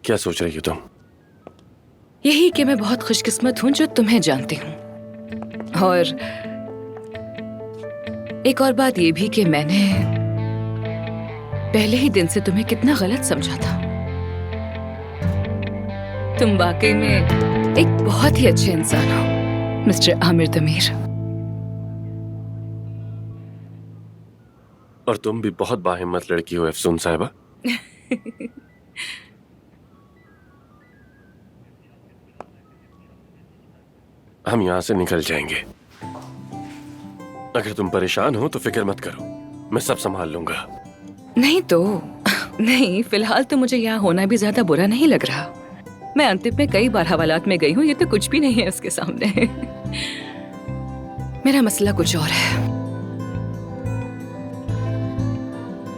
क्या सोच रही हो तुम? यही कि मैं बहुत खुशकिस्मत हूं जो तुम्हें जानती हूं। और एक और बात ये भी कि मैंने पहले ही दिन से तुम्हें कितना गलत समझा था। तुम वाकई में एक बहुत ही अच्छे इंसान हो मिस्टर आमिर तमीर। और तुम भी बहुत बाहिम्मत लड़की हो अफसून साहिबा। हम यहां से निकल जाएंगे। अगर तुम परेशान हो तो फिक्र मत करो, मैं सब संभाल लूंगा। नहीं तो नहीं, फिलहाल तो मुझे यहाँ होना भी ज्यादा बुरा नहीं लग रहा। मैं अंतिम में कई बार हवालात में गई हूँ, ये तो कुछ भी नहीं है उसके सामने। मेरा मसला कुछ और है,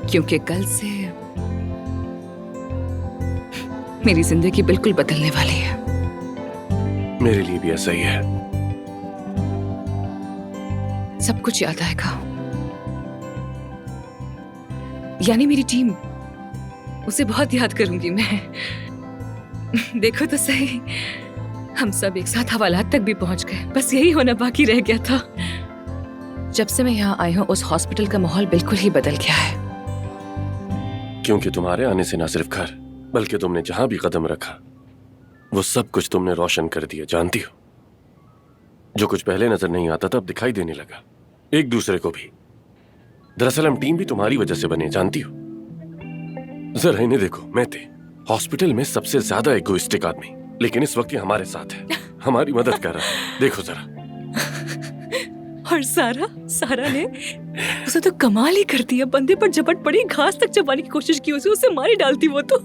क्योंकि कल से मेरी जिंदगी बिल्कुल बदलने वाली है। मेरे लिए भी ऐसा ही है। सब कुछ याद आएगा, यानी मेरी टीम, उसे बहुत याद करूंगी मैं। देखो तो सही, हम सब एक साथ हवालात तक भी पहुंच गए, बस यही होना बाकी रह गया था। जब से मैं यहाँ आई हूँ उस हॉस्पिटल का माहौल बिल्कुल ही बदल गया है। क्योंकि तुम्हारे आने से ना सिर्फ घर, बल्कि तुमने जहां भी कदम रखा वो सब कुछ तुमने रोशन कर दिया। जानती हो, जो कुछ पहले नजर नहीं आता था अब दिखाई देने लगा, एक दूसरे को भी। दरअसल हम टीम भी तुम्हारी वजह से बने, जानती हो। जरा इन्हें देखो, मैं थे हॉस्पिटल में सबसे ज्यादा इगोइस्टिक आदमी, लेकिन इस वक्त ये हमारे साथ है, हमारी मदद कर रहा है। देखो जरा। और सारा ने उसे तो कमाल ही कर दिया। बंदे पर झपट पड़ी, घास तक चबाने की कोशिश की, उसे मार ही डालती वो तो।